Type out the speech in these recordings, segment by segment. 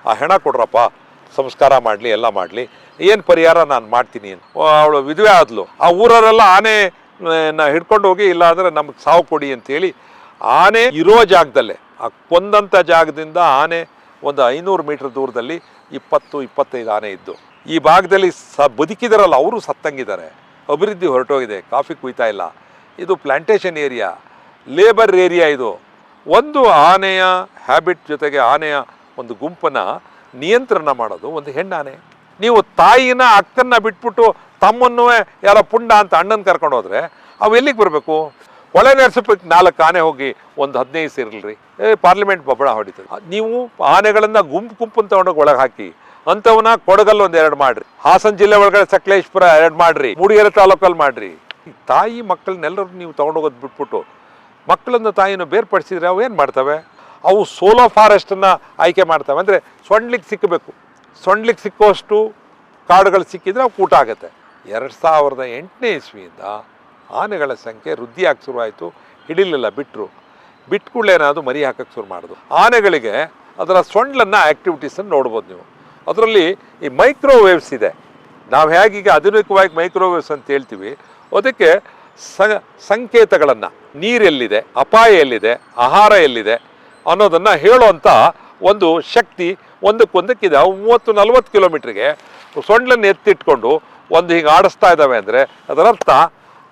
ಆ ಹೆಣ ಕೊಡ್ರಪ್ಪ, ಸಂಸ್ಕಾರ ಮಾಡಲಿ, ಎಲ್ಲ ಮಾಡಲಿ, ಏನು ಪರಿಹಾರ ನಾನು ಮಾಡ್ತೀನಿ ಅಂತ. ಅವಳು ವಿಧವೆ ಆದ್ಲು. ಆ ಊರವರೆಲ್ಲ ಆನೆ ಹಿಡ್ಕೊಂಡು ಹೋಗಿ, ಇಲ್ಲ ಅಂದರೆ ನಮಗೆ ಸಾವು ಕೊಡಿ ಅಂತೇಳಿ ಆನೆ ಇರೋ ಜಾಗದಲ್ಲೇ, ಆ ಕೊಂದಂಥ ಜಾಗದಿಂದ ಆನೆ ಒಂದು 500 ಮೀಟರ್ ದೂರದಲ್ಲಿ 20-25 ಆನೆ ಇದ್ದು. ಈ ಭಾಗದಲ್ಲಿ ಬದುಕಿದಾರಲ್ಲ ಅವರು ಸತ್ತಂಗಿದ್ದಾರೆ. ಅಭಿವೃದ್ಧಿ ಹೊರಟೋಗಿದೆ, ಕಾಫಿ ಕುಯ್ತಾ ಇಲ್ಲ. ಇದು ಪ್ಲಾಂಟೇಶನ್ ಏರಿಯಾ, ಲೇಬರ್ ಏರಿಯಾ. ಇದು ಒಂದು ಆನೆಯ ಹ್ಯಾಬಿಟ್ ಜೊತೆಗೆ ಆನೆಯ ಒಂದು ಗುಂಪನ್ನು ನಿಯಂತ್ರಣ ಮಾಡೋದು ಒಂದು ಹೆಣ್ಣಾನೆ. ನೀವು ತಾಯಿನ ಅಕ್ಕನ್ನ ಬಿಟ್ಬಿಟ್ಟು ತಮ್ಮನ್ನು ಯಾರೋ ಪುಂಡ ಅಂತ ಅಣ್ಣನ ಕರ್ಕೊಂಡು ಹೋದ್ರೆ ಅವು ಎಲ್ಲಿಗೆ ಬರಬೇಕು? ಒಳೆ ನರಸೀಪುರಕ್ಕೆ 4 ಆನೆ ಹೋಗಿ ಒಂದು 15 ಸೇರಿಲ್ರಿ, ಪಾರ್ಲಿಮೆಂಟ್ ಬಬ್ಬಳ ಹೊಡಿತದೆ. ನೀವು ಆನೆಗಳನ್ನು ಗುಂಪು ತಗೊಂಡೋಗಿ ಒಳಗೆ ಹಾಕಿ, ಅಂಥವನ್ನ ಕೊಡಗಲ್ಲಿ ಒಂದು 2 ಮಾಡ್ರಿ, ಹಾಸನ ಜಿಲ್ಲೆ ಒಳಗಡೆ ಸಕಲೇಶ್ಪುರ 2 ಮಾಡ್ರಿ, ಮೂಡಿಗೆರೆ ತಾಲೂಕಲ್ಲಿ ಮಾಡ್ರಿ. ತಾಯಿ ಮಕ್ಕಳನ್ನೆಲ್ಲರೂ ನೀವು ತಗೊಂಡೋಗೋದು ಬಿಟ್ಬಿಟ್ಟು ಮಕ್ಕಳನ್ನ ತಾಯಿನ ಬೇರ್ಪಡಿಸಿದ್ರೆ ಅವು ಏನು ಮಾಡ್ತವೆ? ಅವು ಸೋಲೋ ಫಾರೆಸ್ಟನ್ನು ಆಯ್ಕೆ ಮಾಡ್ತವೆ. ಅಂದರೆ ಸೊಂಡ್ಲಿಕ್ಕೆ ಸಿಕ್ಕಬೇಕು, ಸೊಂಡ್ಲಿಕ್ಕೆ ಸಿಕ್ಕುವಷ್ಟು ಕಾಡುಗಳು ಸಿಕ್ಕಿದ್ರೆ ಅವು ಕೂಟ ಆಗುತ್ತೆ. 2008ನೇ ಇಸ್ವಿಯಿಂದ ಆನೆಗಳ ಸಂಖ್ಯೆ ವೃದ್ಧಿಯಾಗಿ ಶುರುವಾಯಿತು. ಹಿಡಿಲಿಲ್ಲ, ಬಿಟ್ಟು ಕೂಡಲೇನಾದ್ರು ಮರಿ ಹಾಕಕ್ಕೆ ಶುರು ಮಾಡೋದು. ಆನೆಗಳಿಗೆ ಅದರ ಸೊಂಡ್ಲನ್ನು ಆ್ಯಕ್ಟಿವಿಟೀಸನ್ನು ನೋಡ್ಬೋದು ನೀವು. ಅದರಲ್ಲಿ ಈ ಮೈಕ್ರೋವೇವ್ಸ್ ಇದೆ. ನಾವು ಹೇಗೀಗ ಆಧುನಿಕವಾಗಿ ಮೈಕ್ರೋವೇವ್ಸ್ ಅಂತ ಹೇಳ್ತೀವಿ, ಅದಕ್ಕೆ ಸಂಕೇತಗಳನ್ನು, ನೀರೆಲ್ಲಿದೆ, ಅಪಾಯ ಎಲ್ಲಿದೆ, ಆಹಾರ ಎಲ್ಲಿದೆ ಅನ್ನೋದನ್ನು ಹೇಳುವಂಥ ಒಂದು ಶಕ್ತಿ ಒಂದಕ್ಕೊಂದಕ್ಕಿದೆ. ಅವು 30-40 ಕಿಲೋಮೀಟ್ರಿಗೆ ಸೊಂಡ್ಲನ್ನು ಎತ್ತಿಟ್ಕೊಂಡು ಒಂದು ಹೀಗೆ ಆಡಿಸ್ತಾ ಇದ್ದಾವೆ ಅಂದರೆ ಅದರರ್ಥ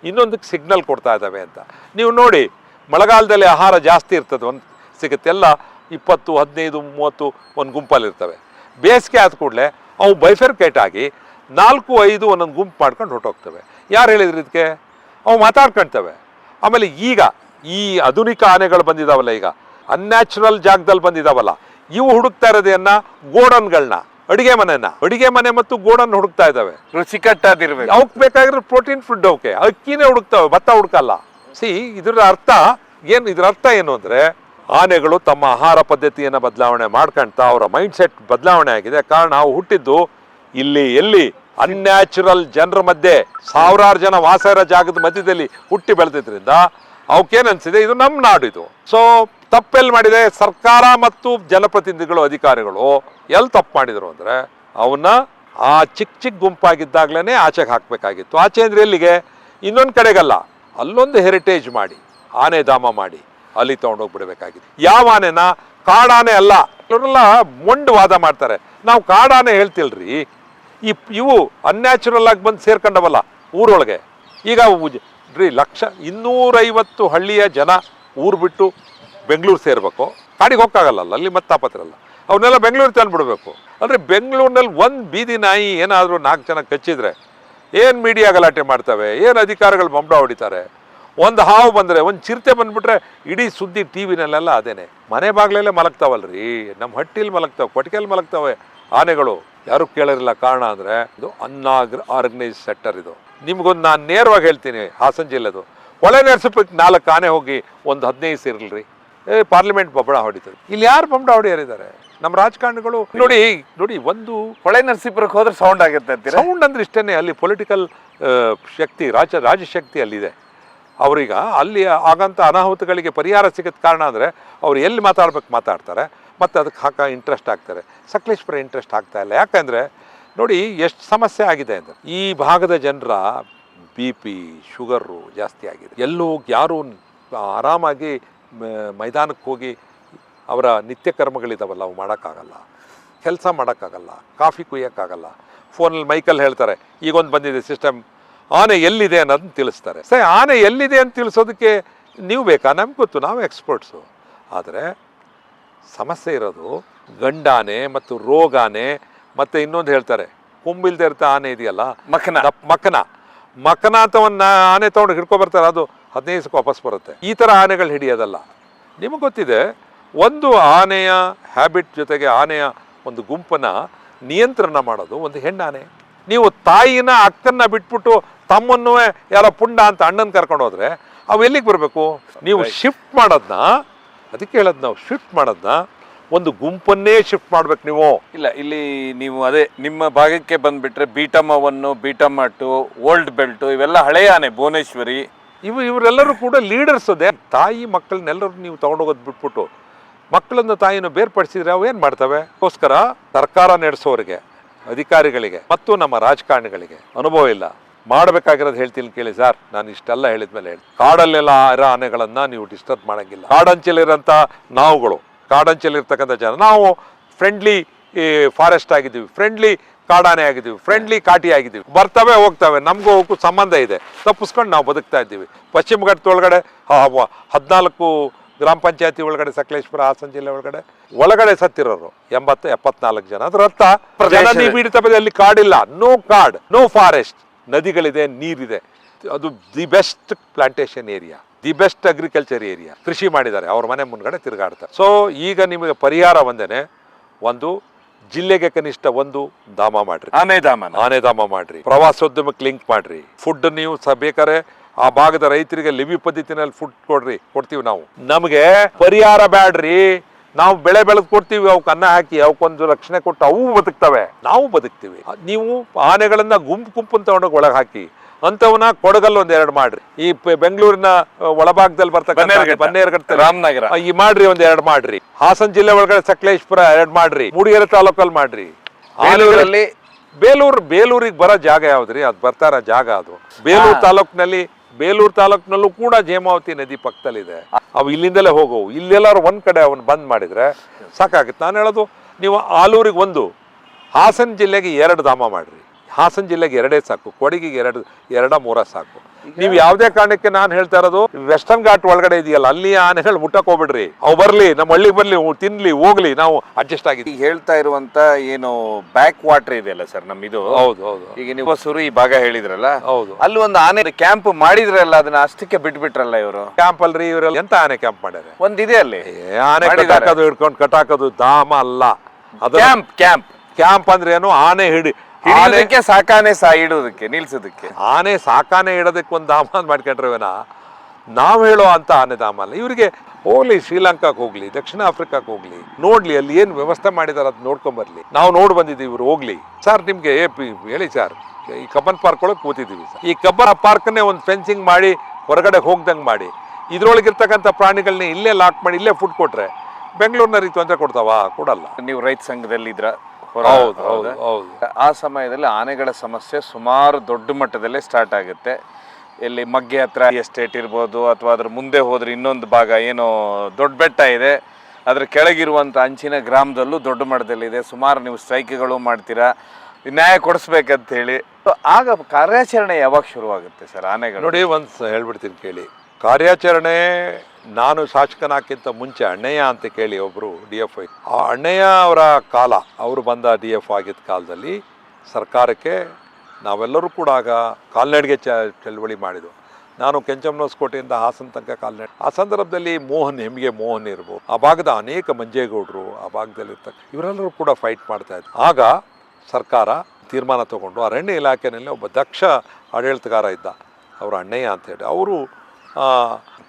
ಇನ್ನೊಂದಕ್ಕೆ ಸಿಗ್ನಲ್ ಕೊಡ್ತಾ ಇದ್ದಾವೆ ಅಂತ. ನೀವು ನೋಡಿ, ಮಳೆಗಾಲದಲ್ಲಿ ಆಹಾರ ಜಾಸ್ತಿ ಇರ್ತದೆ, ಒಂದು ಸಿಗುತ್ತೆ, ಎಲ್ಲ 20, 15, 30 ಒಂದು ಗುಂಪಲ್ಲಿರ್ತವೆ. ಬೇಸಿಗೆ ಆದ ಕೂಡಲೇ ಅವು ಬೈಫರ್ಕೇಟ್ ಆಗಿ 4-5 ಒಂದೊಂದು ಗುಂಪು ಮಾಡ್ಕೊಂಡು ಹೊರಟೋಗ್ತವೆ. ಯಾರು ಹೇಳಿದ್ರು ಇದಕ್ಕೆ? ಅವು ಮಾತಾಡ್ಕೊಳ್ತವೆ. ಆಮೇಲೆ ಈಗ ಈ ಆಧುನಿಕ ಆನೆಗಳು ಬಂದಿದ್ದಾವಲ್ಲ, ಈಗ ಅನ್ಯಾಚುರಲ್ ಜಾಗದಲ್ಲಿ ಬಂದಿದ್ದಾವಲ್ಲ, ಇವು ಹುಡುಕ್ತಾ ಇರೋದೇನ ಗೋಡನ್ಗಳನ್ನ, ಅಡುಗೆ ಮನೆ ಮತ್ತು ಗೋಡನ್ ಹುಡುಕ್ತಾ ಇದ್ದಾವೆ. ರುಚಿಕಟ್ಟಾದಿರ್ಬೇಕು. ಅವಕ್ಕೆ ಬೇಕಾಗಿರೋ ಪ್ರೋಟೀನ್ ಫುಡ್, ಅವಕ್ಕೆ ಅಕ್ಕಿನೇ ಹುಡುಕ್ತಾವೆ, ಭತ್ತ ಹುಡುಕಲ್ಲ. ಇದರ ಅರ್ಥ ಏನು ಅಂದರೆ ಆನೆಗಳು ತಮ್ಮ ಆಹಾರ ಪದ್ಧತಿಯನ್ನು ಬದಲಾವಣೆ ಮಾಡ್ಕೊಳ್ತಾ ಅವರ ಮೈಂಡ್ ಸೆಟ್ ಬದಲಾವಣೆ ಆಗಿದೆ. ಕಾರಣ ನಾವು ಹುಟ್ಟಿದ್ದು ಎಲ್ಲಿ ಅನ್ಯಾಚುರಲ್ ಜನರ ಮಧ್ಯೆ, ಸಾವಿರಾರು ಜನ ವಾಸ ಇರೋ ಜಾಗದ ಮಧ್ಯದಲ್ಲಿ ಹುಟ್ಟಿ ಬೆಳೆದಿದ್ರಿಂದ ಅವಕ್ಕೇನು ಅನ್ಸಿದೆ, ಇದು ನಮ್ಮ ನಾಡು ಇದು. ಸೊ ತಪ್ಪೆಲ್ಲಿ ಮಾಡಿದೆ ಸರ್ಕಾರ ಮತ್ತು ಜನಪ್ರತಿನಿಧಿಗಳು, ಅಧಿಕಾರಿಗಳು ಎಲ್ಲಿ ತಪ್ಪು ಮಾಡಿದರು ಅಂದರೆ ಅವನ್ನ ಆ ಚಿಕ್ಕ ಗುಂಪಾಗಿದ್ದಾಗಲೇ ಆಚೆಗೆ ಹಾಕಬೇಕಾಗಿತ್ತು. ಆಚೆ ಅಂದರೆ ಎಲ್ಲಿಗೆ? ಇನ್ನೊಂದು ಕಡೆಗಲ್ಲ, ಅಲ್ಲೊಂದು ಹೆರಿಟೇಜ್ ಮಾಡಿ, ಆನೆ ಧಾಮ ಮಾಡಿ ಅಲ್ಲಿ ತೊಗೊಂಡೋಗಿ ಬಿಡಬೇಕಾಗಿತ್ತು. ಯಾವ ಆನೆನ? ಕಾಡಾನೆ ಅಲ್ಲ. ಇವರೆಲ್ಲ ಮೊಂಡು ವಾದ ಮಾಡ್ತಾರೆ, ನಾವು ಕಾಡಾನೆ ಹೇಳ್ತಿಲ್ರಿ, ಇವು ಅನ್ಯಾಚುರಲ್ ಆಗಿ ಬಂದು ಸೇರ್ಕೊಂಡವಲ್ಲ ಊರೊಳಗೆ. ಈಗ 250 ಹಳ್ಳಿಯ ಜನ ಊರು ಬಿಟ್ಟು ಬೆಂಗಳೂರು ಸೇರ್ಬೇಕು, ಕಾಡಿಗೆ ಹೋಗಕ್ಕಾಗಲ್ಲ, ಅಲ್ಲಿ ಮತ್ತಾಪತ್ರಲ್ಲ, ಅವನ್ನೆಲ್ಲ ಬೆಂಗಳೂರು ತಂದುಬಿಡ್ಬೇಕು. ಅಂದರೆ ಬೆಂಗಳೂರಿನಲ್ಲಿ ಒಂದು ಬೀದಿ ನಾಯಿ ಏನಾದರೂ 4 ಜನ ಕಚ್ಚಿದ್ರೆ ಏನು ಮೀಡಿಯಾ ಗಲಾಟೆ ಮಾಡ್ತವೆ, ಏನು ಅಧಿಕಾರಿಗಳು ಬಂಬಡ ಹೊಡಿತಾರೆ. ಒಂದು ಹಾವು ಬಂದರೆ, ಒಂದು ಚಿರತೆ ಬಂದುಬಿಟ್ರೆ ಇಡೀ ಸುದ್ದಿ ಟಿ ವಿನಲ್ಲೆಲ್ಲ ಅದೇನೆ. ಮನೆ ಬಾಗಿಲಲ್ಲೇ ಮಲಗ್ತಾವಲ್ರಿ, ನಮ್ಮ ಹಟ್ಟಿಲಿ ಮಲಗ್ತಾವೆ, ಕೊಟ್ಟಿಗೆಯಲ್ಲಿ ಮಲಗ್ತಾವೆ ಆನೆಗಳು. ಯಾರು ಕೇಳಿರಲಿಲ್ಲ. ಕಾರಣ ಅಂದರೆ ಇದು ಅನ್ಆರ್ಗನೈಸ್ ಸೆಕ್ಟರ್. ಇದು ನಿಮ್ಗೊಂದು ನಾನು ನೇರವಾಗಿ ಹೇಳ್ತೀನಿ, ಹಾಸನ ಜಿಲ್ಲೆದು ಒಳೆ ನರಸೀಪುರಕ್ಕೆ 4 ಆನೆ ಹೋಗಿ ಒಂದು 15 ಸೇರಿಲ್ರಿ, ಪಾರ್ಲಿಮೆಂಟ್ ಬಬ್ಬಳ ಹೊಡಿತದೆ. ಇಲ್ಲಿ ಯಾರು ಬಬ್ಬಳ ಹೊಡಿಯಾರಿದ್ದಾರೆ? ನಮ್ಮ ರಾಜಕಾರಣಿಗಳು. ನೋಡಿ ಒಂದು ಹೊಳೆ ನರಸೀಪುರಕ್ಕೆ ಹೋದ್ರೆ ಸೌಂಡ್ ಆಗುತ್ತೆ ಅಂತೀರಾ? ಸೌಂಡ್ ಅಂದ್ರೆ ಇಷ್ಟೇ, ಅಲ್ಲಿ ಪೊಲಿಟಿಕಲ್ ಶಕ್ತಿ, ರಾಜಶಕ್ತಿ ಅಲ್ಲಿದೆ. ಅವ್ರೀಗ ಅಲ್ಲಿ ಆಗಂಥ ಅನಾಹುತಗಳಿಗೆ ಪರಿಹಾರ ಸಿಗೋದು ಕಾರಣ ಅಂದರೆ ಅವ್ರು ಎಲ್ಲಿ ಮಾತಾಡ್ತಾರೆ, ಮತ್ತು ಅದಕ್ಕೆ ಇಂಟ್ರೆಸ್ಟ್ ಆಗ್ತಾರೆ. ಸಕಲೇಶ್ಪುರ ಇಂಟ್ರೆಸ್ಟ್ ಆಗ್ತಾ ಇಲ್ಲ. ಯಾಕಂದರೆ ನೋಡಿ ಎಷ್ಟು ಸಮಸ್ಯೆ ಆಗಿದೆ ಅಂದರೆ ಈ ಭಾಗದ ಜನರ BP, ಶುಗರು ಜಾಸ್ತಿ ಆಗಿದೆ. ಎಲ್ಲೂ ಯಾರೂ ಆರಾಮಾಗಿ ಮೈದಾನಕ್ಕೆ ಹೋಗಿ ಅವರ ನಿತ್ಯ ಕರ್ಮಗಳಿದಾವಲ್ಲ ಅವು ಮಾಡೋಕ್ಕಾಗಲ್ಲ, ಕೆಲಸ ಮಾಡೋಕ್ಕಾಗಲ್ಲ, ಕಾಫಿ ಕುಯ್ಯೋಕ್ಕಾಗಲ್ಲ. ಫೋನಲ್ಲಿ ಮೈಕಲ್ಲಿ ಹೇಳ್ತಾರೆ, ಈಗೊಂದು ಬಂದಿದೆ ಸಿಸ್ಟಮ್, ಆನೆ ಎಲ್ಲಿದೆ ಅನ್ನೋದನ್ನ ತಿಳಿಸ್ತಾರೆ. ಸರಿ, ಆನೆ ಎಲ್ಲಿದೆ ಅಂತ ತಿಳಿಸೋದಕ್ಕೆ ನೀವು ಬೇಕಾ? ನಮ್ಗೆ ಗೊತ್ತು, ನಾವು ಎಕ್ಸ್ಪರ್ಟ್ಸು. ಆದರೆ ಸಮಸ್ಯೆ ಇರೋದು ಗಂಡಾನೆ ಮತ್ತು ರೋಗಾನೆ, ಮತ್ತು ಇನ್ನೊಂದು ಹೇಳ್ತಾರೆ ಕೊಂಬಿಲ್ದೇ ಇರ್ತ ಆನೆ ಇದೆಯಲ್ಲ, ಮಕನ ಅಂತ ಒಂದು ಆನೆ ತೊಗೊಂಡು ಹಿಡ್ಕೊಬರ್ತಾರೆ, ಅದು 15 ದಿವಸಕ್ಕೆ ವಾಪಸ್ ಬರುತ್ತೆ. ಈ ಥರ ಆನೆಗಳು ಹಿಡಿಯೋದಲ್ಲ. ನಿಮಗೆ ಗೊತ್ತಿದೆ, ಒಂದು ಆನೆಯ ಹ್ಯಾಬಿಟ್ ಜೊತೆಗೆ ಆನೆಯ ಒಂದು ಗುಂಪನ್ನು ನಿಯಂತ್ರಣ ಮಾಡೋದು ಒಂದು ಹೆಣ್ಣಾನೆ. ನೀವು ತಾಯಿನ ಅಕ್ಕನ್ನ ಬಿಟ್ಬಿಟ್ಟು ತಮ್ಮನ್ನು ಯಾರೋ ಪುಂಡ ಅಂತ ಅಣ್ಣನ ಕರ್ಕೊಂಡು ಹೋದ್ರೆ ಅವು ಎಲ್ಲಿಗೆ ಬರಬೇಕು? ನೀವು ಶಿಫ್ಟ್ ಮಾಡೋದನ್ನ, ಅದಕ್ಕೆ ಹೇಳೋದು ನಾವು ಶಿಫ್ಟ್ ಮಾಡೋದನ್ನ ಒಂದು ಗುಂಪನ್ನೇ ಶಿಫ್ಟ್ ಮಾಡ್ಬೇಕು ನೀವು. ಇಲ್ಲ, ಇಲ್ಲಿ ನೀವು ಅದೇ ನಿಮ್ಮ ಭಾಗಕ್ಕೆ ಬಂದುಬಿಟ್ರೆ ಬೀಟಮ್ಮ 1, ಬೀಟಮ್ಮ 2, ಓಲ್ಡ್ ಬೆಲ್ಟು ಇವೆಲ್ಲ ಹಳೆಯ ಆನೆ, ಭುವನೇಶ್ವರಿ, ಇವರೆಲ್ಲರೂ ಕೂಡ ಲೀಡರ್ಸ್. ಅದೇ ತಾಯಿ ಮಕ್ಕಳನ್ನೆಲ್ಲರೂ ನೀವು ತೊಗೊಂಡೋಗೋದು ಬಿಟ್ಬಿಟ್ಟು ಮಕ್ಕಳನ್ನ ತಾಯಿನ ಬೇರ್ಪಡಿಸಿದ್ರೆ ಅವು ಏನು ಮಾಡ್ತವೆ? ಅದಕ್ಕೋಸ್ಕರ ಸರ್ಕಾರ ನಡೆಸೋರಿಗೆ, ಅಧಿಕಾರಿಗಳಿಗೆ ಮತ್ತು ನಮ್ಮ ರಾಜಕಾರಣಿಗಳಿಗೆ ಅನುಭವ ಇಲ್ಲ. ಮಾಡಬೇಕಾಗಿರೋದು ಹೇಳ್ತೀನಿ ಕೇಳಿ ಸರ್. ನಾನು ಇಷ್ಟೆಲ್ಲ ಹೇಳಿದ್ಮೇಲೆ ಹೇಳಿ, ಕಾಡಲ್ಲೆಲ್ಲ ಇರೋ ಆನೆಗಳನ್ನ ನೀವು ಡಿಸ್ಟರ್ಬ್ ಮಾಡಂಗಿಲ್ಲ. ಕಾಡಂಚಲಿರೋಂಥ ನಾವುಗಳು, ಕಾಡಂಚಲಿರ್ತಕ್ಕಂಥ ಜನ, ನಾವು ಫ್ರೆಂಡ್ಲಿ ಫಾರೆಸ್ಟ್ ಆಗಿದ್ದೀವಿ, ಫ್ರೆಂಡ್ಲಿ ಕಾಡಾನೆ ಆಗಿದ್ದೀವಿ, ಫ್ರೆಂಡ್ಲಿ ಕಾಟಿ ಆಗಿದ್ದೀವಿ. ಬರ್ತವೆ ಹೋಗ್ತವೆ, ನಮಗೂ ಅವಕ್ಕೂ ಸಂಬಂಧ ಇದೆ. ತಪ್ಪಿಸ್ಕೊಂಡು ನಾವು ಬದುಕ್ತಾ ಇದ್ದೀವಿ. ಪಶ್ಚಿಮ ಘಟ್ಟದೊಳಗಡೆ 14 ಗ್ರಾಮ ಪಂಚಾಯತಿ ಒಳಗಡೆ, ಸಕಲೇಶ್ಪುರ ಹಾಸನ ಜಿಲ್ಲೆ ಒಳಗಡೆ ಸತ್ತಿರೋರು 74 ಜನ. ಅದರ ಅರ್ಥ ಜನನಿಬಿಡಿತ ಅಲ್ಲಿ ಕಾಡಿಲ್ಲ, ನೋ ಕಾರ್ಡ್, ನೋ ಫಾರೆಸ್ಟ್. ನದಿಗಳಿದೆ, ನೀರಿದೆ. ಅದು the best plantation area, the best agriculture area. ಕೃಷಿ ಮಾಡಿದ್ದಾರೆ, ಅವ್ರ ಮನೆ ಮುಂದ್ಗಡೆ ತಿರುಗಾಡ್ತಾರೆ. ಸೊ ಈಗ ನಿಮಗೆ ಪರಿಹಾರ ಒಂದೇನೆ, ಒಂದು ಜಿಲ್ಲೆಗೆ ಕನಿಷ್ಠ ಒಂದು ಧಾಮ ಮಾಡ್ರಿ, ಆನೆ ಧಾಮ ಮಾಡ್ರಿ, ಪ್ರವಾಸೋದ್ಯಮಕ್ಕೆ ಲಿಂಕ್ ಮಾಡ್ರಿ. ಫುಡ್ ನೀವು ಬೇಕಾರೆ ಆ ಭಾಗದ ರೈತರಿಗೆ ಲಿವಿ ಪದ್ಧತಿನಲ್ಲಿ ಫುಡ್ ಕೊಡ್ತೀವಿ ನಾವು. ನಮಗೆ ಪರಿಹಾರ ಬ್ಯಾಡ್ರಿ, ನಾವು ಬೆಳೆ ಬೆಳೆದು ಕೊಡ್ತೀವಿ, ಅವಕ್ಕೆ ಅನ್ನ ಹಾಕಿ ಅವಕ್ಕೊಂದು ರಕ್ಷಣೆ ಕೊಟ್ಟು ಅವು ಬದುಕ್ತವೆ, ನಾವು ಬದುಕ್ತೀವಿ. ನೀವು ಆನೆಗಳನ್ನ ಗುಂಪು ತಗೊಂಡೋಗಿ ಒಳಗೆ ಹಾಕಿ ಅಂತವನ್ನ ಕೊಡಗಲ್ 1-2 ಮಾಡ್ರಿ. ಈ ಬೆಂಗಳೂರಿನ ಒಳಭಾಗದಲ್ಲಿ ಬರ್ತಕ್ಕಂಥ ಬನ್ನೇರುಘಟ್ಟ, ರಾಮನಗರ ಈ ಮಾಡ್ರಿ 1-2 ಮಾಡ್ರಿ. ಹಾಸನ ಜಿಲ್ಲೆ ಒಳಗಡೆ ಸಕಲೇಶ್ಪುರ 2 ಮಾಡ್ರಿ. ಮೂಡಿಗೆರೆ ತಾಲೂಕಲ್ಲಿ ಮಾಡ್ರಿ. ಬೇಲೂರಿಗೆ ಬರೋ ಜಾಗ ಯಾವ್ದ್ರಿ? ಅದು ಬರ್ತಾರ ಜಾಗ ಅದು ಬೇಲೂರು ತಾಲೂಕಿನಲ್ಲೂ ಕೂಡ ಹೇಮಾವತಿ ನದಿ ಪಕ್ಕದಲ್ಲಿದೆ. ಅವು ಇಲ್ಲಿಂದಲೇ ಹೋಗವು. ಇಲ್ಲೆಲ್ಲಾರು ಒಂದ್ ಕಡೆ ಅವನ್ನ ಬಂದ್ ಮಾಡಿದ್ರೆ ಸಾಕಾಗುತ್ತೆ. ನಾನು ಹೇಳೋದು, ನೀವು ಆಲೂರಿಗೆ 1, ಹಾಸನ ಜಿಲ್ಲೆಗೆ 2 ಧಾಮ ಮಾಡ್ರಿ. ಹಾಸನ ಜಿಲ್ಲೆಗೆ 2 ಸಾಕು, ಕೊಡಗಿಗೆ 2-3 ಸಾಕು. ನೀವು ಯಾವುದೇ ಕಾರಣಕ್ಕೆ ನಾನು ಹೇಳ್ತಾ ಇರೋದು, ವೆಸ್ಟರ್ನ್ ಘಾಟ್ ಒಳಗಡೆ ಇದೆಯಲ್ಲ, ಅಲ್ಲಿ ಆನೆಗಳು ಮುಟ್ಟಕ್ ಹೋಗ್ಬಿಡ್ರಿ. ಅವು ಬರ್ಲಿ, ನಮ್ಮ ಹಳ್ಳಿಗೆ ಬರ್ಲಿ, ತಿನ್ಲಿ, ಹೋಗ್ಲಿ, ನಾವು ಅಡ್ಜಸ್ಟ್ ಆಗಿದ್ದೀವಿ. ಈಗ ಹೇಳ್ತಾ ಇರುವಂತ ಏನು ಬ್ಯಾಕ್ ವಾಟರ್ ಇದೆಯಲ್ಲ ಸರ್ ನಮ್ಮಿದು, ಹೌದು. ಈಗ ನೀವು ಸುರು ಈ ಭಾಗ ಹೇಳಿದ್ರಲ್ಲ, ಹೌದು. ಅಲ್ಲಿ ಒಂದು ಆನೆ ಕ್ಯಾಂಪ್ ಮಾಡಿದ್ರಲ್ಲ, ಅದನ್ನ ಅಷ್ಟಕ್ಕೆ ಬಿಟ್ಬಿಟ್ರಲ್ಲ ಇವರು. ಕ್ಯಾಂಪ್ ಅಲ್ರಿ, ಇವರೆಲ್ಲ ಎಂತ ಆನೆ ಕ್ಯಾಂಪ್ ಮಾಡ್ಯಾರ? ಒಂದಿದೆ ಅಲ್ಲಿ ಆನೆ ಕಟ್ಟಾಕೋದು, ಹಿಡ್ಕೊಂಡು ಕಟ್ಟಾಕೋದು ಧಾಮ ಅಲ್ಲ ಅದು. ಕ್ಯಾಂಪ್ ಅಂದ್ರೆ ಏನು? ಆನೆ ಹಿಡಿಯೋದಕ್ಕೆ, ಸಾಕಾನೆ ಇಡೋದಕ್ಕೆ, ನಿಲ್ಸೋದಕ್ಕೆ. ಆನೆ ಸಾಕಾನೆ ಇಡೋದಕ್ಕೆ ಒಂದು ಧಾಮ ಮಾಡ್ಕೊಂಡ್ರವೇನ? ನಾವು ಹೇಳೋ ಅಂತ ಆನೆ ಧಾಮ ಅಲ್ಲ. ಇವರಿಗೆ ಹೋಗ್ಲಿ, ಶ್ರೀಲಂಕಾಕ್ಕೆ ಹೋಗ್ಲಿ, ದಕ್ಷಿಣ ಆಫ್ರಿಕಾಕ್ಕೆ ಹೋಗ್ಲಿ, ನೋಡ್ಲಿ, ಅಲ್ಲಿ ಏನ್ ವ್ಯವಸ್ಥೆ ಮಾಡಿದಾರೆ ಅದು ನೋಡ್ಕೊಂಬರ್ಲಿ. ನಾವು ನೋಡಿ ಬಂದಿದ್ದೀವಿ, ಇವ್ರು ಹೋಗ್ಲಿ. ಸರ್ ನಿಮ್ಗೆ ಹೇಳಿ ಸರ್, ಈ ಕಬ್ಬನ್ ಪಾರ್ಕ್ ಒಳಗೆ ಕೂತಿದ್ದೀವಿ ಸರ್. ಈ ಕಬ್ಬನ್ ಪಾರ್ಕ್ನೇ ಒಂದು ಫೆನ್ಸಿಂಗ್ ಮಾಡಿ ಹೊರಗಡೆ ಹೋಗ್ದಂಗೆ ಮಾಡಿ, ಇದ್ರೊಳಗಿರ್ತಕ್ಕಂಥ ಪ್ರಾಣಿಗಳನ್ನ ಇಲ್ಲೇ ಲಾಕ್ ಮಾಡಿ ಇಲ್ಲೇ ಫುಡ್ ಕೊಟ್ರೆ ಬೆಂಗಳೂರಿನ ತೊಂದರೆ ಕೊಡ್ತಾವ? ಕೊಡಲ್ಲ. ನೀವು ರೈತ ಸಂಘದಲ್ಲಿ ಇದ್ರ? ಹೌದು. ಆ ಸಮಯದಲ್ಲಿ ಆನೆಗಳ ಸಮಸ್ಯೆ ಸುಮಾರು ದೊಡ್ಡ ಮಟ್ಟದಲ್ಲೇ ಸ್ಟಾರ್ಟ್ ಆಗುತ್ತೆ. ಇಲ್ಲಿ ಮಗ್ಗೆ ಹತ್ರ ಎಸ್ಟೇಟ್ ಇರ್ಬೋದು, ಅಥವಾ ಅದ್ರ ಮುಂದೆ ಹೋದ್ರೆ ಇನ್ನೊಂದು ಭಾಗ ಏನೋ ದೊಡ್ಡ ಬೆಟ್ಟ ಇದೆ, ಅದ್ರ ಕೆಳಗಿರುವಂಥ ಅಂಚಿನ ಗ್ರಾಮದಲ್ಲೂ ದೊಡ್ಡ ಮಟ್ಟದಲ್ಲಿದೆ. ಸುಮಾರು ನೀವು ಸ್ಟ್ರೈಕ್ಗಳು ಮಾಡ್ತೀರಾ, ನ್ಯಾಯ ಕೊಡಿಸ್ಬೇಕಂತ ಹೇಳಿ. ಆಗ ಕಾರ್ಯಾಚರಣೆ ಯಾವಾಗ ಶುರುವಾಗುತ್ತೆ ಸರ್ ಆನೆಗಳು? ನೋಡಿ, ಒಂದು ಹೇಳ್ಬಿಡ್ತೀನಿ ಕೇಳಿ. ಕಾರ್ಯಾಚರಣೆ ನಾನು ಶಾಸಕನಾಕ್ಕಿಂತ ಮುಂಚೆ ಅಣ್ಣಯ್ಯ ಅಂತ ಕೇಳಿ ಒಬ್ಬರು DFO, ಆ ಅಣ್ಣಯ್ಯ ಅವರ ಕಾಲ, ಅವರು ಬಂದ DFO ಆಗಿದ್ದ ಕಾಲದಲ್ಲಿ ಸರ್ಕಾರಕ್ಕೆ ನಾವೆಲ್ಲರೂ ಕೂಡ ಆಗ ಕಾಲ್ನಡಿಗೆ ಚಳವಳಿ ಮಾಡಿದ್ವು. ನಾನು ಕೆಂಚಮ್ಮನಹೊಸಕೋಟೆಯಿಂದ ಹಾಸನ ತನಕ ಕಾಲ್ನಡೆ. ಆ ಸಂದರ್ಭದಲ್ಲಿ ಹೆಮ್ಮಿಗೆ ಮೋಹನ್ ಇರ್ಬೋದು, ಆ ಭಾಗದ ಅನೇಕ ಮಂಜೇಗೌಡರು, ಆ ಭಾಗದಲ್ಲಿರ್ತಕ್ಕ ಇವರೆಲ್ಲರೂ ಕೂಡ ಫೈಟ್ ಮಾಡ್ತಾ ಇದ್ರು. ಆಗ ಸರ್ಕಾರ ತೀರ್ಮಾನ ತಗೊಂಡು ಅರಣ್ಯ ಇಲಾಖೆಯಲ್ಲಿ ಒಬ್ಬ ದಕ್ಷ ಆಡಳಿತಗಾರ ಇದ್ದ, ಅವರು ಅಣ್ಣಯ್ಯ ಅಂತೇಳಿ. ಅವರು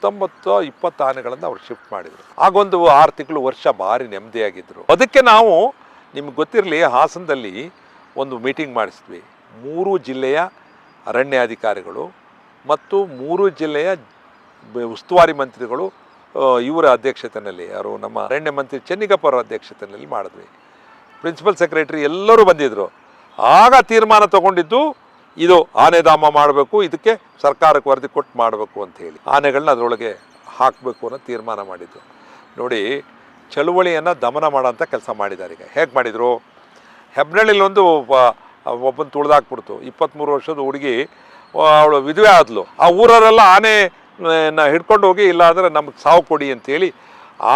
19-20 ಆನೆಗಳನ್ನು ಅವ್ರು ಶಿಫ್ಟ್ ಮಾಡಿದರು. ಆಗೊಂದು 6 ತಿಂಗಳು ವರ್ಷ ಭಾರಿ ನೆಮ್ಮದಿಯಾಗಿದ್ದರು. ಅದಕ್ಕೆ ನಾವು, ನಿಮ್ಗೆ ಗೊತ್ತಿರಲಿ, ಹಾಸನದಲ್ಲಿ ಒಂದು ಮೀಟಿಂಗ್ ಮಾಡಿಸಿದ್ವಿ. 3 ಜಿಲ್ಲೆಯ ಅರಣ್ಯಾಧಿಕಾರಿಗಳು ಮತ್ತು 3 ಜಿಲ್ಲೆಯ ಉಸ್ತುವಾರಿ ಮಂತ್ರಿಗಳು ಇವರ ಅಧ್ಯಕ್ಷತೆಯಲ್ಲಿ, ಯಾರು ನಮ್ಮ ಅರಣ್ಯ ಮಂತ್ರಿ ಚೆನ್ನಿಗಪ್ಪ ಅವರ ಅಧ್ಯಕ್ಷತೆಯಲ್ಲಿ ಮಾಡಿದ್ವಿ. ಪ್ರಿನ್ಸಿಪಲ್ ಸೆಕ್ರೆಟರಿ ಎಲ್ಲರೂ ಬಂದಿದ್ದರು. ಆಗ ತೀರ್ಮಾನ ತಗೊಂಡಿದ್ದು ಇದು ಆನೆ ಧಾಮ ಮಾಡಬೇಕು, ಇದಕ್ಕೆ ಸರ್ಕಾರಕ್ಕೆ ವರದಿ ಕೊಟ್ಟು ಮಾಡಬೇಕು ಅಂತ ಹೇಳಿ ಆನೆಗಳನ್ನ ಅದರೊಳಗೆ ಹಾಕಬೇಕು ಅನ್ನೋ ತೀರ್ಮಾನ ಮಾಡಿದ್ದು. ನೋಡಿ, ಚಳುವಳಿಯನ್ನು ದಮನ ಮಾಡೋಂಥ ಕೆಲಸ ಮಾಡಿದ್ದಾರೆ. ಈಗ ಹೇಗೆ ಮಾಡಿದರು? ಹೆಬ್ನಳ್ಳಿಲಿ ಒಬ್ಬನ ತುಳಿದಾಕ್ಬಿಡ್ತು. 23 ವರ್ಷದ ಹುಡುಗಿ, ಅವಳು ವಿಧವೆ ಆದ್ಲು. ಆ ಊರವರೆಲ್ಲ ಆನೆನ ಹಿಡ್ಕೊಂಡು ಹೋಗಿ, ಇಲ್ಲಾಂದರೆ ನಮಗೆ ಸಾವು ಕೊಡಿ ಅಂತೇಳಿ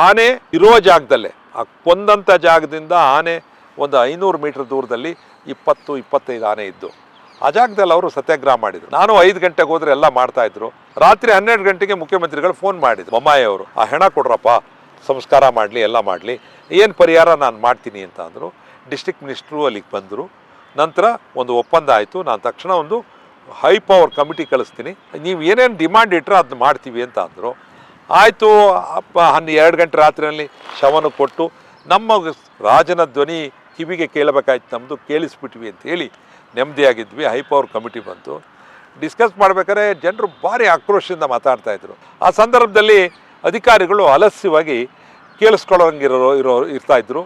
ಆನೆ ಇರೋ ಜಾಗದಲ್ಲೇ, ಆ ಕೊಂದಂಥ ಜಾಗದಿಂದ ಆನೆ ಒಂದು 500 ಮೀಟರ್ ದೂರದಲ್ಲಿ 20-25 ಆನೆ ಇದ್ದು ಆ ಜಾಗದಲ್ಲಿ ಅವರು ಸತ್ಯಾಗ್ರಹ ಮಾಡಿದ್ರು. ನಾನು 5 ಗಂಟೆಗೆ ಹೋದ್ರೆ ಎಲ್ಲ ಮಾಡ್ತಾ ಇದ್ರು. ರಾತ್ರಿ 12 ಗಂಟೆಗೆ ಮುಖ್ಯಮಂತ್ರಿಗಳು ಫೋನ್ ಮಾಡಿದ್ರು, ಬೊಮ್ಮಾಯಿ ಅವರು, ಆ ಹೆಣ ಕೊಡ್ರಪ್ಪ, ಸಂಸ್ಕಾರ ಮಾಡಲಿ, ಎಲ್ಲ ಮಾಡಲಿ, ಏನು ಪರಿಹಾರ ನಾನು ಮಾಡ್ತೀನಿ ಅಂತ ಅಂದರು. ಡಿಸ್ಟ್ರಿಕ್ಟ್ ಮಿನಿಸ್ಟ್ರು ಅಲ್ಲಿಗೆ ಬಂದರು. ನಂತರ ಒಂದು ಒಪ್ಪಂದ ಆಯಿತು. ನಾನು ತಕ್ಷಣ ಒಂದು ಹೈ ಪವರ್ ಕಮಿಟಿ ಕಳಿಸ್ತೀನಿ, ನೀವು ಏನೇನು ಡಿಮಾಂಡ್ ಇಟ್ಟರೆ ಅದನ್ನ ಮಾಡ್ತೀವಿ ಅಂತ ಅಂದರು. ಆಯಿತು. 12 ಗಂಟೆ ರಾತ್ರಿಯಲ್ಲಿ ಶವನ ಕೊಟ್ಟು, ನಮ್ಮ ರಾಜನ ಧ್ವನಿ ಕಿವಿಗೆ ಕೇಳಬೇಕಾಯ್ತು, ನಮ್ಮದು ಕೇಳಿಸ್ಬಿಟ್ವಿ ಅಂತೇಳಿ ನೆಮ್ಮದಿಯಾಗಿದ್ವಿ. ಹೈ ಪವರ್ ಕಮಿಟಿ ಬಂತು. ಡಿಸ್ಕಸ್ ಮಾಡ್ಬೇಕಾದ್ರೆ ಜನರು ಭಾರಿ ಆಕ್ರೋಶದಿಂದ ಮಾತಾಡ್ತಾಯಿದ್ರು. ಆ ಸಂದರ್ಭದಲ್ಲಿ ಅಧಿಕಾರಿಗಳು ಆಲಸ್ಯವಾಗಿ ಇರ್ತಾ ಇದ್ರು.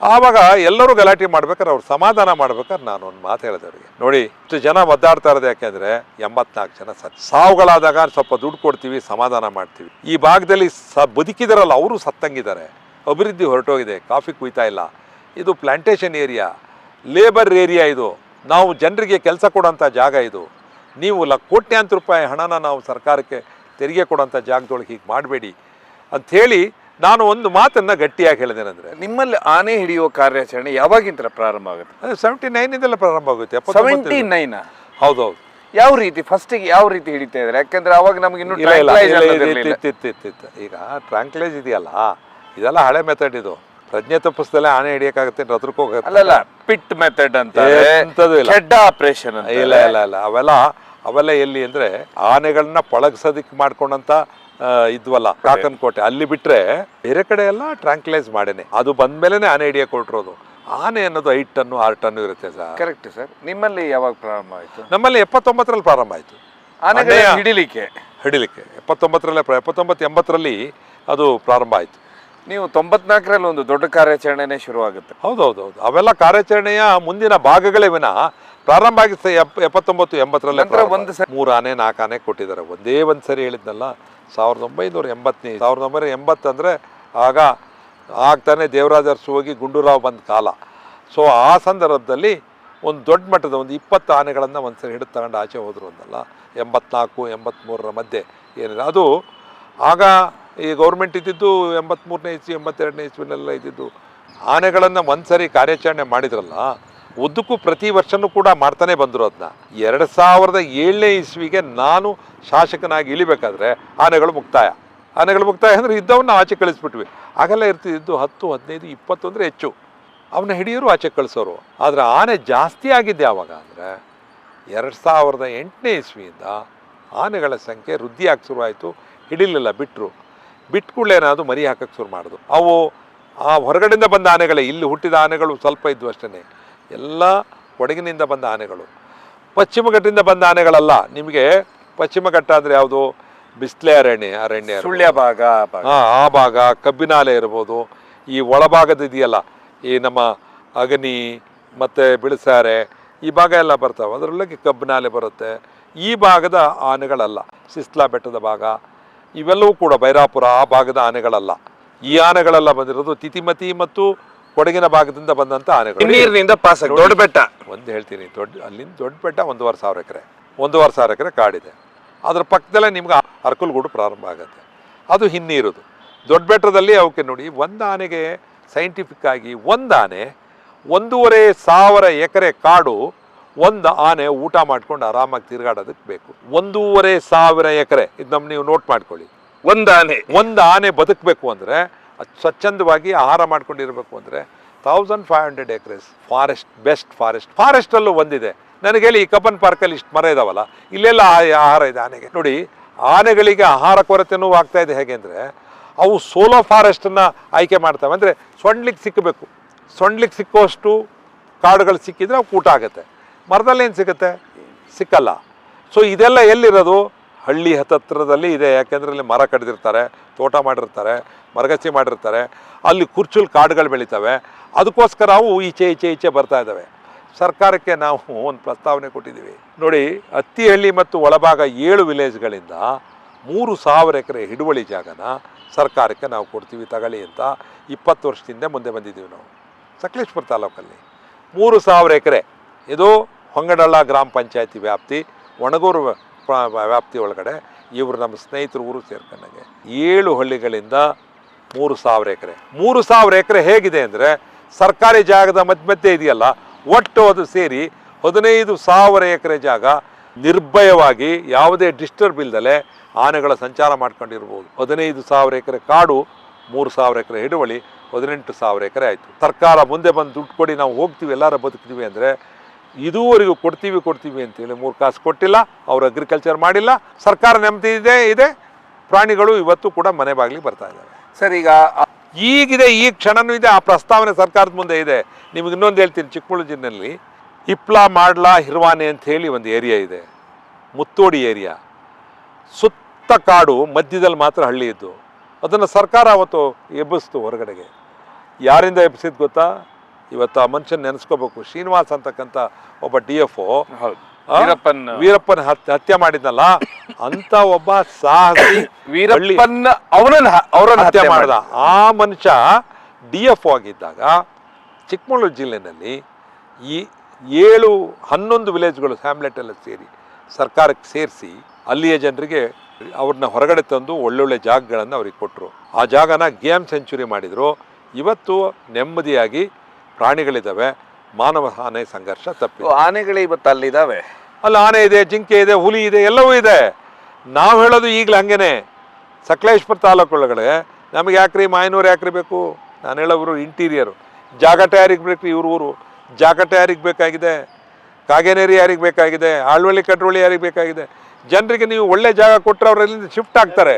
ಆವಾಗ ಎಲ್ಲರೂ ಗಲಾಟೆ ಮಾಡ್ಬೇಕಾದ್ರೆ ಅವ್ರು ಸಮಾಧಾನ ಮಾಡ್ಬೇಕಾದ್ರೆ ನಾನು ಒಂದು ಮಾತು ಹೇಳಿದೆ ಅವರಿಗೆ, ನೋಡಿ ಇಷ್ಟು ಜನ ಒದ್ದಾಡ್ತಾ ಇರೋದು ಯಾಕೆಂದರೆ 84 ಜನ ಸಾವುಗಳಾದಾಗ ಸ್ವಲ್ಪ ದುಡ್ಡು ಕೊಡ್ತೀವಿ, ಸಮಾಧಾನ ಮಾಡ್ತೀವಿ. ಈ ಭಾಗದಲ್ಲಿ ಬದುಕಿದಾರಲ್ಲ ಅವರು ಸತ್ತಂಗಿದ್ದಾರೆ, ಅಭಿವೃದ್ಧಿ ಹೊರಟೋಗಿದೆ, ಕಾಫಿ ಕುಯ್ತಾ ಇಲ್ಲ. ಇದು ಪ್ಲಾಂಟೇಶನ್ ಏರಿಯಾ, ಲೇಬರ್ ಏರಿಯಾ, ಇದು ನಾವು ಜನರಿಗೆ ಕೆಲಸ ಕೊಡೋಂಥ ಜಾಗ. ಇದು ನೀವು ಕೋಟ್ಯಾಂತರ ರೂಪಾಯಿ ಹಣನ ನಾವು ಸರ್ಕಾರಕ್ಕೆ ತೆರಿಗೆ ಕೊಡೋಂಥ ಜಾಗದೊಳಗೆ ಹೀಗೆ ಮಾಡಬೇಡಿ ಅಂಥೇಳಿ ನಾನು ಒಂದು ಮಾತನ್ನು ಗಟ್ಟಿಯಾಗಿ ಹೇಳಿದೇನೆಂದರೆ, ನಿಮ್ಮಲ್ಲಿ ಆನೆ ಹಿಡಿಯುವ ಕಾರ್ಯಾಚರಣೆ ಯಾವಾಗಿಂದ ಪ್ರಾರಂಭ ಆಗುತ್ತೆ? 79 ಪ್ರಾರಂಭ ಆಗುತ್ತೆ. 79? ಹೌದೌದು. ಯಾವ ರೀತಿ ಫಸ್ಟಿಗೆ ಯಾವ ರೀತಿ ಹಿಡಿತಾ ಇದ್ದಾರೆ? ಯಾಕಂದ್ರೆ ಅವಾಗ ನಮ್ಗೆ ಇನ್ನೂ ಈಗ ಟ್ರಾಂಕ್ಲೇಜ್ ಇದೆಯಲ್ಲ, ಇದೆಲ್ಲ ಹಳೆ ಮೆಥಡ್. ಇದು ಪ್ರಜ್ಞೆ ತಪ್ಪಿಸ್ದಲ್ಲೇ ಆನೆ ಹಿಡಿಯೋಕ್ಕಾಗುತ್ತೆ, ರದ್ರಕ್ಕೆ ಹೋಗುತ್ತೆ. ಅಲ್ಲಲ್ಲ, ಪಿಟ್ ಮೆಥಡ್ ಅಂತ ಹೆಡ್ ಆಪರೇಷನ್ ಅಂತ. ಇಲ್ಲ ಇಲ್ಲ ಇಲ್ಲ, ಅವೆಲ್ಲ ಎಲ್ಲಿ ಅಂದರೆ ಆನೆಗಳನ್ನ ಪಳಗ್ಸೋದಕ್ಕೆ ಮಾಡ್ಕೊಂಡಂತ ಇದ್ವಲ್ಲ ಕಾಕನಕೋಟೆ, ಅಲ್ಲಿ ಬಿಟ್ರೆ ಬೇರೆ ಕಡೆ ಎಲ್ಲ ಟ್ರಾಂಕ್ಲೈಸ್ ಮಾಡೇನೆ. ಅದು ಬಂದ್ಮೇಲೆ ಆನೆ ಹಿಡಿಯಕ್ಕೆ ಕೊಟ್ಟಿರೋದು. ಆನೆ ಅನ್ನೋದು 5 ಟನ್ನು 6 ಟನ್ನು ಇರುತ್ತೆ ಸರ್. Correct sir. ನಿಮ್ಮಲ್ಲಿ ಯಾವಾಗ ಪ್ರಾರಂಭ ಆಯಿತು? ನಮ್ಮಲ್ಲಿ 79ರಲ್ಲಿ ಪ್ರಾರಂಭ ಆಯಿತು ಆನೆ ಹಿಡಿಲಿಕ್ಕೆ 79ರಲ್ಲಿ 80ರಲ್ಲಿ ಅದು ಪ್ರಾರಂಭ ಆಯಿತು. ನೀವು 94ರಲ್ಲಿ ಒಂದು ದೊಡ್ಡ ಕಾರ್ಯಾಚರಣೆನೇ ಶುರುವಾಗುತ್ತೆ. ಹೌದೌದು. ಅವೆಲ್ಲ ಕಾರ್ಯಾಚರಣೆಯ ಮುಂದಿನ ಭಾಗಗಳೇ ವಿನ ಪ್ರಾರಂಭ ಆಗಿ 79 80ರಲ್ಲೇ 3 ಆನೆ 4 ಆನೆ ಕೊಟ್ಟಿದ್ದಾರೆ. ಒಂದೇ ಒಂದು ಸರಿ ಹೇಳಿದ್ನಲ್ಲ, 1980 ಅಂದರೆ ಆಗ ಆಗ್ತಾನೆ ದೇವರಾಜ ಅರಸು ಹೋಗಿ ಗುಂಡೂರಾವ್ ಬಂದ ಕಾಲ. ಸೊ ಆ ಸಂದರ್ಭದಲ್ಲಿ ಒಂದು ದೊಡ್ಡ ಮಟ್ಟದ ಒಂದು 20 ಆನೆಗಳನ್ನು ಒಂದು ಸರಿ ಹಿಡಿದು ತಗೊಂಡು ಆಚೆ ಹೋದರು ಅಂದಲ್ಲ. 84 83ರ ಮಧ್ಯೆ ಏನಿದೆ ಅದು. ಆಗ ಈ ಗೌರ್ಮೆಂಟ್ ಇದ್ದಿದ್ದು 83ನೇ ಇಸ್ವಿ 82ನೇ ಇಸ್ವಿನೆಲ್ಲ ಇದ್ದಿದ್ದು. ಆನೆಗಳನ್ನು ಒಂದು ಸರಿ ಕಾರ್ಯಾಚರಣೆ ಮಾಡಿದ್ರಲ್ಲ, ಉದ್ದಕ್ಕೂ ಪ್ರತಿ ವರ್ಷನೂ ಕೂಡ ಮಾಡ್ತಾನೆ ಬಂದರು ಅದನ್ನ. 2007ನೇ ಇಸ್ವಿಗೆ ನಾನು ಶಾಸಕನಾಗಿ ಇಳಿಬೇಕಾದ್ರೆ ಆನೆಗಳು ಮುಕ್ತಾಯ ಅಂದರೆ ಇದ್ದವನ್ನ ಆಚೆ ಕಳಿಸ್ಬಿಟ್ವಿ. ಆಗೆಲ್ಲ ಇರ್ತಿದ್ದು 10 15 20 ಅಂದರೆ ಹೆಚ್ಚು. ಅವನ್ನ ಹಿಡಿಯೋರು ಆಚೆ ಕಳಿಸೋರು. ಆದರೆ ಆನೆ ಜಾಸ್ತಿ ಆಗಿದ್ದೆ ಯಾವಾಗ ಅಂದರೆ 2008ನೇ ಇಸ್ವಿಯಿಂದ ಆನೆಗಳ ಸಂಖ್ಯೆ ವೃದ್ಧಿ ಆಗಿ ಶುರುವಾಯಿತು. ಹಿಡಿಲಿಲ್ಲ, ಬಿಟ್ಕೊಳ್ಳೇನಾದ್ರು ಮರಿ ಹಾಕಕ್ಕೆ ಶುರು ಮಾಡೋದು. ಅವು ಆ ಹೊರಗಡೆಯಿಂದ ಬಂದ ಆನೆಗಳೇ, ಇಲ್ಲಿ ಹುಟ್ಟಿದ ಆನೆಗಳು ಸ್ವಲ್ಪ ಇದ್ವು ಅಷ್ಟೇ. ಎಲ್ಲ ಕೊಡಗಿನಿಂದ ಬಂದ ಆನೆಗಳು, ಪಶ್ಚಿಮ ಘಟ್ಟದಿಂದ ಬಂದ ಆನೆಗಳಲ್ಲ. ನಿಮಗೆ ಪಶ್ಚಿಮ ಘಟ್ಟ ಅಂದರೆ ಯಾವುದು? ಬಿಸ್ಲೆ ಅರಣ್ಯ ಸುಳ್ಯ ಭಾಗ, ಆ ಭಾಗ, ಕಬ್ಬಿನಾಲೆ ಇರ್ಬೋದು. ಈ ಒಳಭಾಗದ ಇದೆಯಲ್ಲ, ಈ ನಮ್ಮ ಅಗನಿ ಮತ್ತು ಬಿಳಸಾರೆ ಈ ಭಾಗ ಎಲ್ಲ ಬರ್ತಾವೆ, ಅದರೊಳಗೆ ಕಬ್ಬಿನಾಲೆ ಬರುತ್ತೆ. ಈ ಭಾಗದ ಆನೆಗಳಲ್ಲ. ಸಿಸ್ಲಾ ಬೆಟ್ಟದ ಭಾಗ ಇವೆಲ್ಲವೂ ಕೂಡ ಬೈರಾಪುರ ಆ ಭಾಗದ ಆನೆಗಳಲ್ಲ. ಈ ಆನೆಗಳೆಲ್ಲ ಬಂದಿರೋದು ತಿತಿಮತಿ ಮತ್ತು ಕೊಡಗಿನ ಭಾಗದಿಂದ ಬಂದಂಥ ಆನೆಗಳು. ನೀರಿನಿಂದ ಪಾಸ್ ದೊಡ್ಡ ಬೆಟ್ಟ ಒಂದು ಹೇಳ್ತೀನಿ, ಅಲ್ಲಿಂದ ದೊಡ್ಡ ಬೆಟ್ಟ 1,500 ಎಕರೆ ಕಾಡಿದೆ. ಅದ್ರ ಪಕ್ಕದಲ್ಲೇ ನಿಮ್ಗೆ ಅರ್ಕಲ್ಗೂಡು ಪ್ರಾರಂಭ ಆಗುತ್ತೆ. ಅದು ಹಿನ್ನೀರುದು. ದೊಡ್ಡ ಬೆಟ್ಟದಲ್ಲಿ ಅವಕ್ಕೆ ನೋಡಿ, ಒಂದು ಆನೆಗೆ ಸೈಂಟಿಫಿಕ್ ಆಗಿ ಒಂದು ಆನೆ 1,500 ಎಕರೆ ಕಾಡು ಒಂದು ಆನೆ ಊಟ ಮಾಡ್ಕೊಂಡು ಆರಾಮಾಗಿ ತಿರುಗಾಡೋದಕ್ಕೆ ಬೇಕು. 1,500 ಎಕರೆ. ಇದು ನೀವು ನೋಟ್ ಮಾಡ್ಕೊಳ್ಳಿ. ಒಂದು ಆನೆ ಬದುಕಬೇಕು ಅಂದರೆ, ಸ್ವಚ್ಛಂದವಾಗಿ ಆಹಾರ ಮಾಡ್ಕೊಂಡಿರಬೇಕು ಅಂದರೆ 1500 ಎಕರೆಸ್ ಬೆಸ್ಟ್ ಫಾರೆಸ್ಟಲ್ಲೂ ಒಂದಿದೆ. ನನಗೆ ಹೇಳಿ, ಈ ಕಬ್ಬನ್ ಪಾರ್ಕಲ್ಲಿ ಇಷ್ಟು ಮರ ಇದಾವಲ್ಲ, ಇಲ್ಲೆಲ್ಲ ಆಹಾರ ಇದೆ ಆನೆಗೆ. ನೋಡಿ, ಆನೆಗಳಿಗೆ ಆಹಾರ ಕೊರತೆನೂ ಆಗ್ತಾ ಇದೆ. ಹೇಗೆ ಅಂದರೆ ಅವು ಸೋಲೋ ಫಾರೆಸ್ಟನ್ನು ಆಯ್ಕೆ ಮಾಡ್ತವೆ. ಅಂದರೆ ಸೊಂಡ್ಲಿಕ್ಕೆ ಸಿಕ್ಕಬೇಕು. ಸೊಂಡ್ಲಿಕ್ಕೆ ಸಿಕ್ಕುವಷ್ಟು ಕಾಡುಗಳು ಸಿಕ್ಕಿದ್ರೆ ಅವು ಊಟ ಆಗುತ್ತೆ. ಮರದಲ್ಲಿ ಏನು ಸಿಗುತ್ತೆ? ಸಿಕ್ಕಲ್ಲ. ಸೊ ಇದೆಲ್ಲ ಎಲ್ಲಿರೋದು? ಹಳ್ಳಿ ಹತ್ತತ್ರದಲ್ಲಿ ಇದೆ. ಯಾಕೆಂದರೆ ಅಲ್ಲಿ ಮರ ಕಡಿದಿರ್ತಾರೆ, ತೋಟ ಮಾಡಿರ್ತಾರೆ, ಮರಗಚ್ಚಿ ಮಾಡಿರ್ತಾರೆ. ಅಲ್ಲಿ ಕುರ್ಚುಲ್ ಕಾಡುಗಳು ಬೆಳೀತವೆ. ಅದಕ್ಕೋಸ್ಕರ ಅವು ಈಚೆ ಬರ್ತಾ ಇದ್ದಾವೆ. ಸರ್ಕಾರಕ್ಕೆ ನಾವು ಒಂದು ಪ್ರಸ್ತಾವನೆ ಕೊಟ್ಟಿದ್ದೀವಿ ನೋಡಿ. ಹತ್ತಿಹಳ್ಳಿ ಮತ್ತು ಒಳಭಾಗ 7 ವಿಲೇಜ್ಗಳಿಂದ 3,000 ಎಕರೆ ಹಿಡುವಳಿ ಜಾಗನ ಸರ್ಕಾರಕ್ಕೆ ನಾವು ಕೊಡ್ತೀವಿ ತಗೊಳ್ಳಿ ಅಂತ 20 ವರ್ಷದಿಂದ ಮುಂದೆ ಬಂದಿದ್ದೀವಿ ನಾವು. ಸಕಲೇಶ್ಪುರ ತಾಲೂಕಲ್ಲಿ 3,000 ಎಕರೆ. ಇದು ಹೊಂಗಡಳ್ಳ ಗ್ರಾಮ ಪಂಚಾಯತಿ ವ್ಯಾಪ್ತಿ, ಒಣಗೂರು ವ್ಯಾಪ್ತಿ ಒಳಗಡೆ. ಇವರು ನಮ್ಮ ಸ್ನೇಹಿತರು ಊರು ಸೇರ್ಕೊಂಡಾಗೆ 7 ಹಳ್ಳಿಗಳಿಂದ 3,000 ಎಕರೆ. 3,000 ಎಕರೆ ಹೇಗಿದೆ ಅಂದರೆ, ಸರ್ಕಾರಿ ಜಾಗದ ಮಧ್ಯೆ ಇದೆಯಲ್ಲ, ಒಟ್ಟು ಅದು ಸೇರಿ 15,000 ಎಕರೆ ಜಾಗ ನಿರ್ಭಯವಾಗಿ ಯಾವುದೇ ಡಿಸ್ಟರ್ಬ್ ಇಲ್ದಲೆ ಆನೆಗಳ ಸಂಚಾರ ಮಾಡ್ಕೊಂಡಿರ್ಬೋದು. 15,000 ಎಕರೆ ಕಾಡು, 3,000 ಎಕರೆ ಹಿಡುವಳಿ, 18,000 ಎಕರೆ ಆಯಿತು. ಸರ್ಕಾರ ಮುಂದೆ ಬಂದು ದುಡ್ಡು ಕೊಡಿ, ನಾವು ಹೋಗ್ತೀವಿ, ಎಲ್ಲರೂ ಬದುಕ್ತೀವಿ ಅಂದರೆ, ಇದುವರೆಗೂ ಕೊಡ್ತೀವಿ ಅಂತೇಳಿ 3 ಕಾಸು ಕೊಟ್ಟಿಲ್ಲ. ಅವರು ಅಗ್ರಿಕಲ್ಚರ್ ಮಾಡಿಲ್ಲ. ಸರ್ಕಾರ ನೆಮ್ಮದಿ ಇದೆ. ಪ್ರಾಣಿಗಳು ಇವತ್ತು ಕೂಡ ಮನೆ ಬಾಗಿಲಿಗೆ ಬರ್ತಾ ಇದ್ದಾವೆ. ಸರ್, ಈಗಿದೆ, ಈ ಕ್ಷಣನೂ ಇದೆ. ಆ ಪ್ರಸ್ತಾವನೆ ಸರ್ಕಾರದ ಮುಂದೆ ಇದೆ. ನಿಮ್ಗೆ ಇನ್ನೊಂದು ಹೇಳ್ತೀನಿ. ಚಿಕ್ಕಮಗಳೂರು ಜಿಲ್ಲೆಯಲ್ಲಿ ಹಿಪ್ಲಾ, ಮಾಡ್ಲಾ, ಹಿರ್ವಾನೆ ಅಂತ ಹೇಳಿ ಒಂದು ಏರಿಯಾ ಇದೆ, ಮುತ್ತೋಡಿ ಏರಿಯಾ. ಸುತ್ತ ಕಾಡು, ಮಧ್ಯದಲ್ಲಿ ಮಾತ್ರ ಹಳ್ಳಿ ಇದ್ದು. ಅದನ್ನು ಸರ್ಕಾರ ಅವತ್ತು ಎಬ್ಬಿಸ್ತು ಹೊರಗಡೆಗೆ. ಯಾರಿಂದ ಎಬ್ಬಿಸಿದ್ ಗೊತ್ತಾ? ಇವತ್ತು ಆ ಮನುಷ್ಯನ ನೆನೆಸ್ಕೋಬೇಕು. ಶ್ರೀನಿವಾಸ್ ಅಂತಕ್ಕಂಥ ಒಬ್ಬ DFO ವೀರಪ್ಪನ ಹತ್ಯೆ ಮಾಡಿದ್ನಲ್ಲ, ಅಂತ ಒಬ್ಬ ಸಾಹಸಿ ಅವರನ್ನ ಹತ್ಯೆ ಮಾಡಿದ ಆ ಮನುಷ್ಯ DFO ಆಗಿದ್ದಾಗ ಚಿಕ್ಕಮಗಳೂರು ಜಿಲ್ಲೆನಲ್ಲಿ ಈ 11 ವಿಲೇಜ್ಗಳು ಹ್ಯಾಮ್ಲೆಟ್ ಎಲ್ಲ ಸೇರಿ ಸರ್ಕಾರಕ್ಕೆ ಸೇರಿಸಿ ಅಲ್ಲಿಯ ಜನರಿಗೆ ಅವ್ರನ್ನ ಹೊರಗಡೆ ತಂದು ಒಳ್ಳೊಳ್ಳೆ ಜಾಗಗಳನ್ನು ಅವ್ರಿಗೆ ಕೊಟ್ಟರು. ಆ ಜಾಗನ ಗೇಮ್ ಸೆಂಚುರಿ ಮಾಡಿದರು. ಇವತ್ತು ನೆಮ್ಮದಿಯಾಗಿ ಪ್ರಾಣಿಗಳಿದ್ದಾವೆ. ಮಾನವ ಆನೆ ಸಂಘರ್ಷ ತಪ್ಪಿ. ಆನೆಗಳು ಇವತ್ತು ಅಲ್ಲಿದ್ದಾವೆ. ಅಲ್ಲಿ ಆನೆ ಇದೆ, ಜಿಂಕೆ ಇದೆ, ಹುಲಿ ಇದೆ, ಎಲ್ಲವೂ ಇದೆ. ನಾವು ಹೇಳೋದು ಈಗಲೇ ಹಂಗೇನೆ. ಸಕಲೇಶ್ಪುರ ತಾಲೂಕುಗಳೇ ನಮಗೆ ಯಾಕ್ರಿ ಮಾಯನೂರು ಯಾಕ್ರಿ ಬೇಕು? ನಾನು ಹೇಳೋರು ಇಂಟೀರಿಯರು ಜಾಗಟ ಯಾರಿಗೆ ಬೇಕು? ಇವ್ರ ಊರು ಜಾಗಟ ಯಾರಿಗೆ ಬೇಕಾಗಿದೆ? ಕಾಗೇನೇರಿ ಯಾರಿಗೆ ಬೇಕಾಗಿದೆ? ಆಳ್ವಳ್ಳಿ ಕಡ್ರೋಳಿ ಯಾರಿಗೆ ಬೇಕಾಗಿದೆ? ಜನರಿಗೆ ನೀವು ಒಳ್ಳೆ ಜಾಗ ಕೊಟ್ಟರೆ ಅವ್ರು ಅಲ್ಲಿಂದ ಶಿಫ್ಟ್ ಆಗ್ತಾರೆ.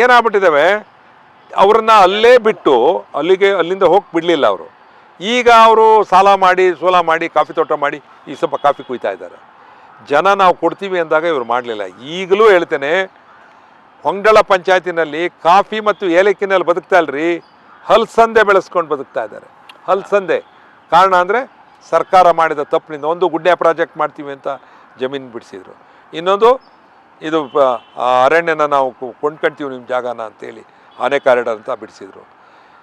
ಏನಾಗ್ಬಿಟ್ಟಿದ್ದಾವೆ, ಅವ್ರನ್ನ ಅಲ್ಲೇ ಬಿಟ್ಟು ಅಲ್ಲಿಂದ ಹೋಗಿ ಬಿಡಲಿಲ್ಲ ಅವರು. ಈಗ ಅವರು ಸೋಲ ಮಾಡಿ ಕಾಫಿ ತೋಟ ಮಾಡಿ ಈ ಸ್ವಲ್ಪ ಕಾಫಿ ಕುಯ್ತಾ ಇದ್ದಾರೆ. ಜನ ನಾವು ಕೊಡ್ತೀವಿ ಅಂದಾಗ ಇವರು ಮಾಡಲಿಲ್ಲ. ಈಗಲೂ ಹೇಳ್ತೇನೆ, ಹೊಂಗಡಳ ಪಂಚಾಯತಿನಲ್ಲಿ ಕಾಫಿ ಮತ್ತು ಏಲಕ್ಕಿನಲ್ಲಿ ಬದುಕ್ತಾ ಇಲ್ರಿ, ಹಲಸಂದೆ ಬೆಳೆಸ್ಕೊಂಡು ಬದುಕ್ತಾ ಇದ್ದಾರೆ. ಹಲಸಂದೆ ಕಾರಣ ಅಂದರೆ ಸರ್ಕಾರ ಮಾಡಿದ ತಪ್ಪಿನಿಂದ. ಒಂದು ಗುಡ್ಡೆ ಪ್ರಾಜೆಕ್ಟ್ ಮಾಡ್ತೀವಿ ಅಂತ ಜಮೀನು ಬಿಡಿಸಿದ್ರು, ಇನ್ನೊಂದು ಇದು ಅರಣ್ಯನ ನಾವು ಕೊಂಡ್ಕೊಳ್ತೀವಿ ನಿಮ್ಮ ಜಾಗನ ಅಂತೇಳಿ ಆನೆ ಕಾರಿಡಾರ್ ಅಂತ ಬಿಡಿಸಿದ್ರು.